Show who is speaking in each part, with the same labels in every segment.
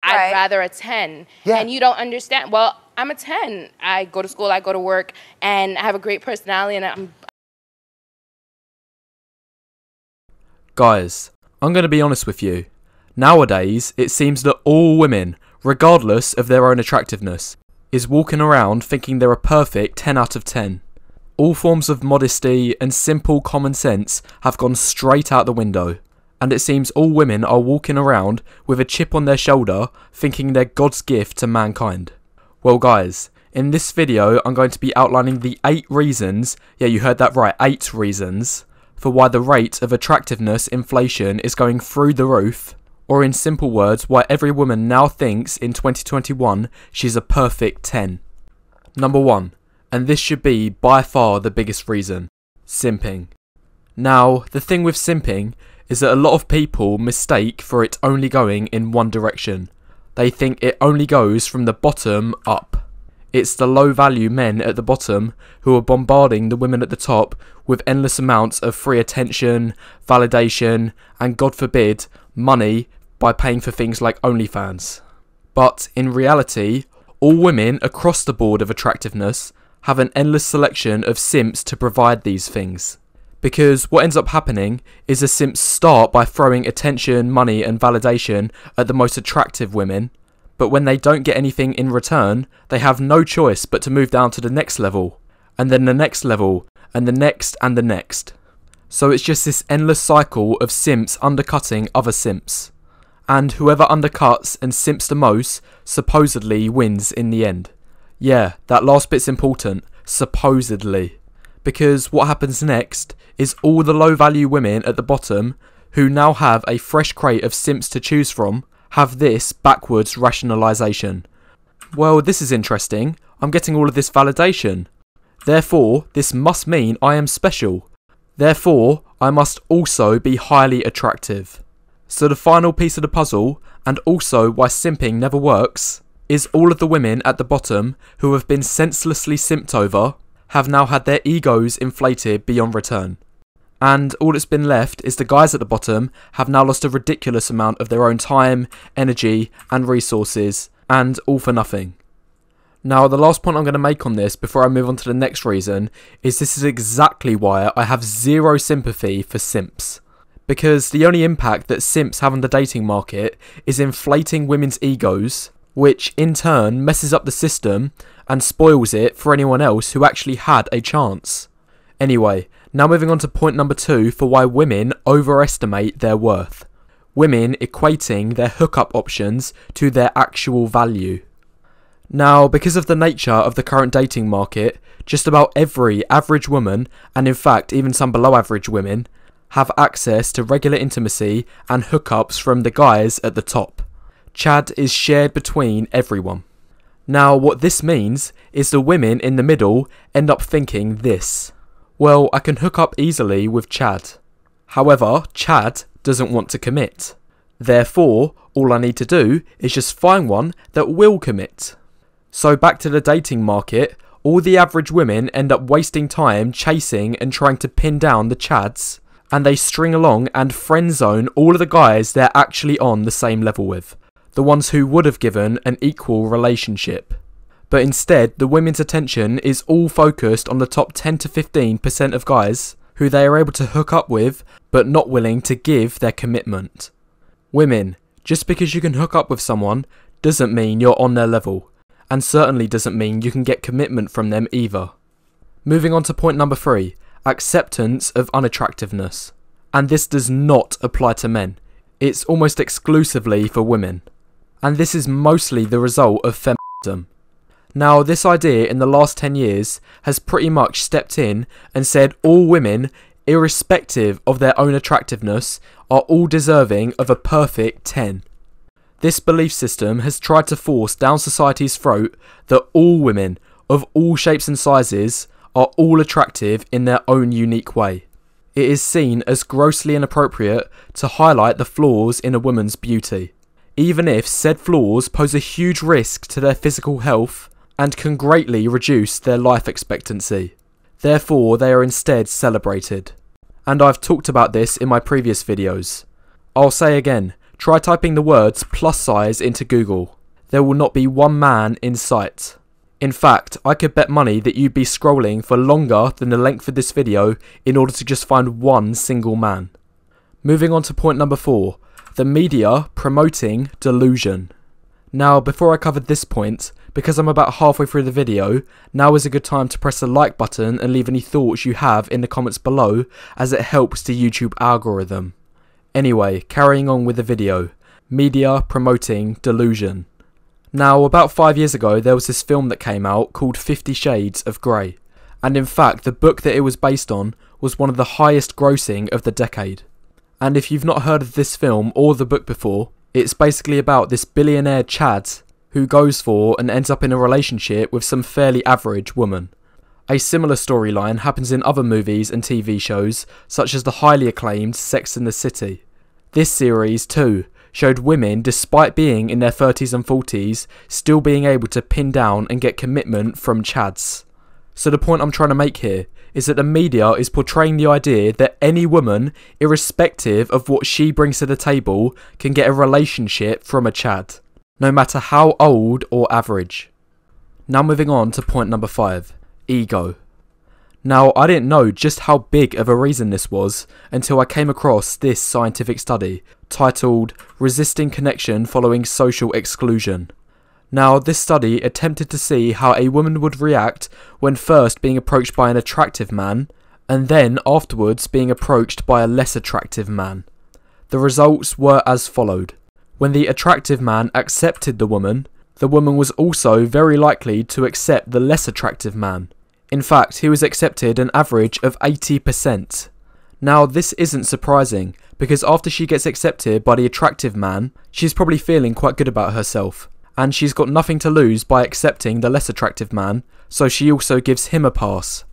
Speaker 1: I'd rather a 10.
Speaker 2: Yeah.
Speaker 1: And you don't understand. Well, I'm a 10. I go to school, I go to work, and I have a great personality, and
Speaker 3: Guys, I'm going to be honest with you. Nowadays, it seems that all women, regardless of their own attractiveness, is walking around thinking they're a perfect 10 out of 10. All forms of modesty and simple common sense have gone straight out the window, and it seems all women are walking around with a chip on their shoulder thinking they're God's gift to mankind. Well guys, in this video I'm going to be outlining the 8 reasons, yeah you heard that right, 8 reasons, for why the rate of attractiveness inflation is going through the roof, or in simple words, why every woman now thinks in 2021 she's a perfect 10. Number 1, and this should be by far the biggest reason, simping. Now, the thing with simping is that a lot of people mistake for it only going in one direction. They think it only goes from the bottom up. It's the low value men at the bottom who are bombarding the women at the top with endless amounts of free attention, validation, and God forbid, money by paying for things like OnlyFans. But in reality, all women across the board of attractiveness have an endless selection of simps to provide these things. Because what ends up happening is the simps start by throwing attention, money and validation at the most attractive women, but when they don't get anything in return, they have no choice but to move down to the next level, and then the next level, and the next and the next. So it's just this endless cycle of simps undercutting other simps. And whoever undercuts and simps the most supposedly wins in the end. Yeah, that last bit's important, supposedly. Because what happens next is all the low value women at the bottom, who now have a fresh crate of simps to choose from, have this backwards rationalisation. Well, this is interesting. I'm getting all of this validation. Therefore, this must mean I am special. Therefore, I must also be highly attractive. So the final piece of the puzzle, and also why simping never works, is all of the women at the bottom who have been senselessly simped over have now had their egos inflated beyond return. And all that's been left is the guys at the bottom have now lost a ridiculous amount of their own time, energy and resources, and all for nothing. Now the last point I'm going to make on this before I move on to the next reason is this is exactly why I have zero sympathy for simps. Because the only impact that simps have on the dating market is inflating women's egos, which in turn messes up the system and spoils it for anyone else who actually had a chance. Anyway, now moving on to point number 2 for why women overestimate their worth. Women equating their hookup options to their actual value. Now, because of the nature of the current dating market, just about every average woman, and in fact even some below average women, have access to regular intimacy and hookups from the guys at the top. Chad is shared between everyone. Now, what this means is the women in the middle end up thinking this. Well, I can hook up easily with Chad. However, Chad doesn't want to commit. Therefore, all I need to do is just find one that will commit. So back to the dating market, all the average women end up wasting time chasing and trying to pin down the Chads, and they string along and friend zone all of the guys they're actually on the same level with. The ones who would have given an equal relationship. But instead, the women's attention is all focused on the top 10 to 15% of guys who they are able to hook up with, but not willing to give their commitment. Women, just because you can hook up with someone doesn't mean you're on their level, and certainly doesn't mean you can get commitment from them either. Moving on to point number 3, acceptance of unattractiveness. And this does not apply to men. It's almost exclusively for women. And this is mostly the result of feminism. Now, this idea in the last 10 years has pretty much stepped in and said all women, irrespective of their own attractiveness, are all deserving of a perfect 10. This belief system has tried to force down society's throat that all women, of all shapes and sizes, are all attractive in their own unique way. It is seen as grossly inappropriate to highlight the flaws in a woman's beauty, even if said flaws pose a huge risk to their physical health and can greatly reduce their life expectancy. Therefore, they are instead celebrated. And I've talked about this in my previous videos. I'll say again, try typing the words plus size into Google. There will not be one man in sight. In fact, I could bet money that you'd be scrolling for longer than the length of this video in order to just find one single man. Moving on to point number 4, the media promoting delusion. Now, before I cover this point, because I'm about halfway through the video, now is a good time to press the like button and leave any thoughts you have in the comments below, as it helps the YouTube algorithm. Anyway, carrying on with the video, media promoting delusion. Now, about 5 years ago, there was this film that came out called 50 Shades of Grey, and in fact, the book that it was based on was one of the highest grossing of the decade. And if you've not heard of this film or the book before, it's basically about this billionaire Chad who goes for and ends up in a relationship with some fairly average woman. A similar storyline happens in other movies and TV shows, such as the highly acclaimed Sex and the City. This series, too, showed women, despite being in their 30s and 40s, still being able to pin down and get commitment from Chads. So the point I'm trying to make here is that the media is portraying the idea that any woman, irrespective of what she brings to the table, can get a relationship from a Chad, no matter how old or average. Now moving on to point number 5, ego. Now, I didn't know just how big of a reason this was until I came across this scientific study titled Resisting Connection Following Social Exclusion. Now, this study attempted to see how a woman would react when first being approached by an attractive man, and then afterwards being approached by a less attractive man. The results were as followed. When the attractive man accepted the woman was also very likely to accept the less attractive man. In fact, he was accepted an average of 80%. Now, this isn't surprising, because after she gets accepted by the attractive man, she's probably feeling quite good about herself, and she's got nothing to lose by accepting the less attractive man, so she also gives him a pass.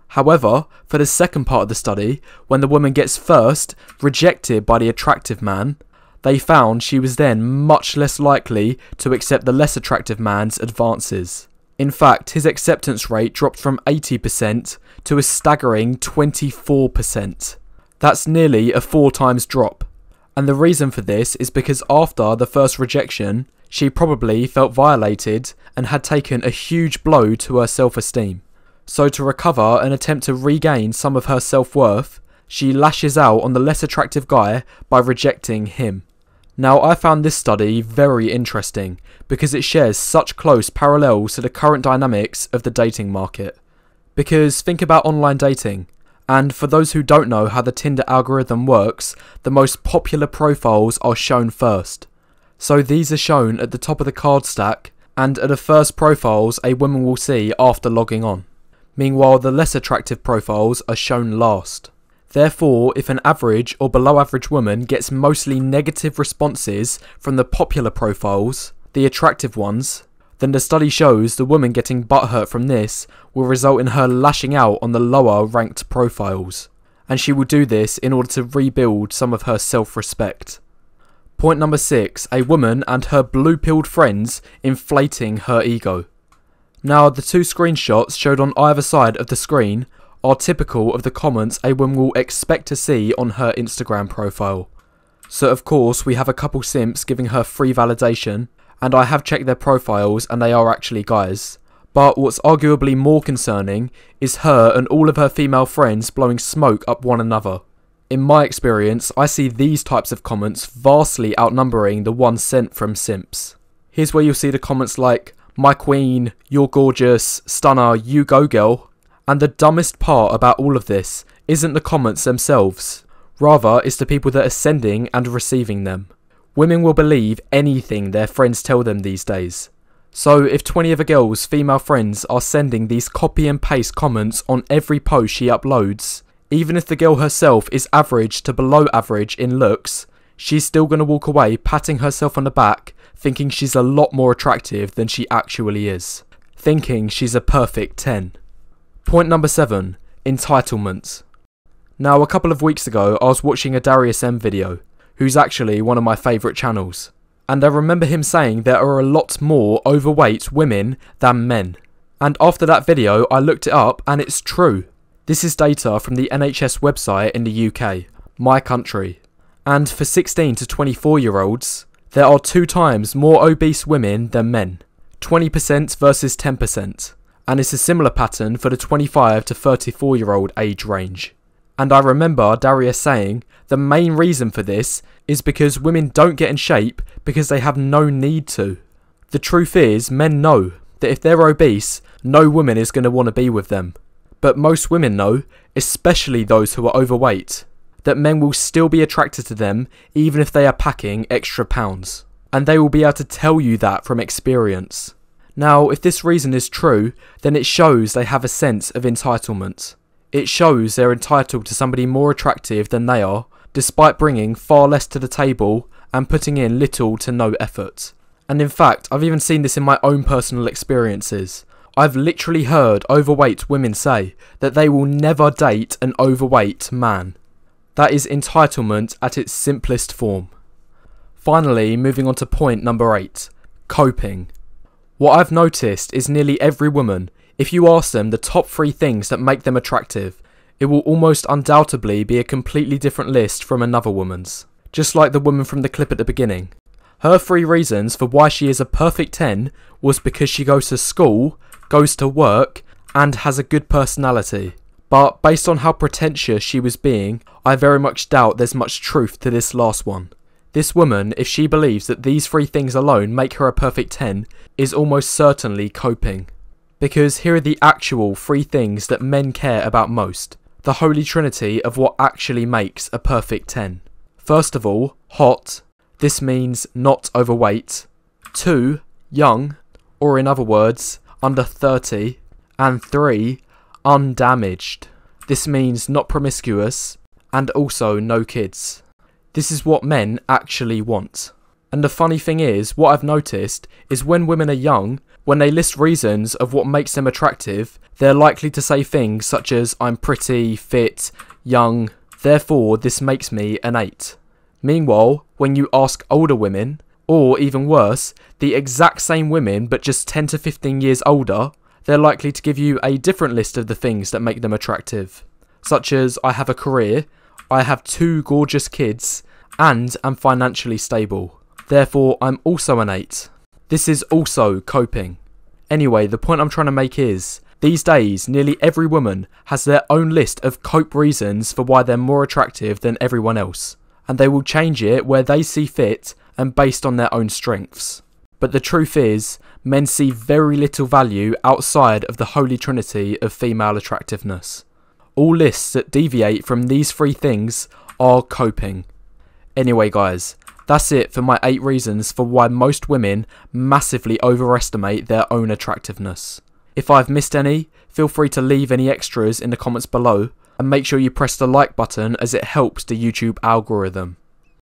Speaker 3: However, for the second part of the study, when the woman gets first rejected by the attractive man, they found she was then much less likely to accept the less attractive man's advances. In fact, his acceptance rate dropped from 80% to a staggering 24%. That's nearly a 4 times drop. And the reason for this is because after the first rejection, she probably felt violated and had taken a huge blow to her self-esteem. So to recover and attempt to regain some of her self-worth, she lashes out on the less attractive guy by rejecting him. Now, I found this study very interesting because it shares such close parallels to the current dynamics of the dating market. Because think about online dating, and for those who don't know how the Tinder algorithm works, the most popular profiles are shown first. So these are shown at the top of the card stack, and are the first profiles a woman will see after logging on. Meanwhile, the less attractive profiles are shown last. Therefore, if an average or below average woman gets mostly negative responses from the popular profiles, the attractive ones, then the study shows the woman getting butthurt from this will result in her lashing out on the lower ranked profiles, and she will do this in order to rebuild some of her self-respect. Point number 6, a woman and her blue-pilled friends inflating her ego. Now, the 2 screenshots showed on either side of the screen are typical of the comments a woman will expect to see on her Instagram profile. So of course we have a couple simps giving her free validation, and I have checked their profiles and they are actually guys. But what's arguably more concerning is her and all of her female friends blowing smoke up one another. In my experience, I see these types of comments vastly outnumbering the ones sent from simps. Here's where you'll see the comments like, "My queen, you're gorgeous, stunner, you go girl." And the dumbest part about all of this isn't the comments themselves, rather it's the people that are sending and receiving them. Women will believe anything their friends tell them these days. So if 20 of a girl's female friends are sending these copy and paste comments on every post she uploads, even if the girl herself is average to below average in looks, she's still going to walk away patting herself on the back, thinking she's a lot more attractive than she actually is, thinking she's a perfect 10. Point number 7, entitlement. Now, a couple of weeks ago, I was watching a Darius M video, who's actually one of my favourite channels, and I remember him saying there are a lot more overweight women than men. And after that video, I looked it up and it's true. This is data from the NHS website in the UK, my country. And for 16 to 24-year-olds, there are 2 times more obese women than men, 20% versus 10%, and it's a similar pattern for the 25 to 34-year-old age range. And I remember Darius saying the main reason for this is because women don't get in shape because they have no need to. The truth is, men know that if they're obese, no woman is going to want to be with them. But most women know, especially those who are overweight, that men will still be attracted to them even if they are packing extra pounds. And they will be able to tell you that from experience. Now, if this reason is true, then it shows they have a sense of entitlement. It shows they're entitled to somebody more attractive than they are, despite bringing far less to the table and putting in little to no effort. And in fact, I've even seen this in my own personal experiences. I've literally heard overweight women say that they will never date an overweight man. That is entitlement at its simplest form. Finally, moving on to point number 8, coping. What I've noticed is nearly every woman, if you ask them the top 3 things that make them attractive, it will almost undoubtedly be a completely different list from another woman's. Just like the woman from the clip at the beginning. Her 3 reasons for why she is a perfect 10 was because she goes to school, goes to work, and has a good personality. But based on how pretentious she was being, I very much doubt there's much truth to this last one. This woman, if she believes that these 3 things alone make her a perfect 10, is almost certainly coping. Because here are the actual 3 things that men care about most. The holy trinity of what actually makes a perfect 10. First of all, hot. This means not overweight. 2, young, or in other words, under 30. And 3, undamaged. This means not promiscuous, and also no kids. This is what men actually want. And the funny thing is, what I've noticed is when women are young, when they list reasons of what makes them attractive, they're likely to say things such as, I'm pretty, fit, young, therefore this makes me an 8. Meanwhile, when you ask older women, or even worse, the exact same women but just 10 to 15 years older, they're likely to give you a different list of the things that make them attractive. Such as, I have a career, I have 2 gorgeous kids, and am financially stable. Therefore, I'm also an 8. This is also coping. Anyway, the point I'm trying to make is, these days, nearly every woman has their own list of cope reasons for why they're more attractive than everyone else. And they will change it where they see fit and based on their own strengths. But the truth is, men see very little value outside of the holy trinity of female attractiveness. All lists that deviate from these 3 things are coping. Anyway guys, that's it for my 8 reasons for why most women massively overestimate their own attractiveness. If I've missed any, feel free to leave any extras in the comments below, and make sure you press the like button as it helps the YouTube algorithm.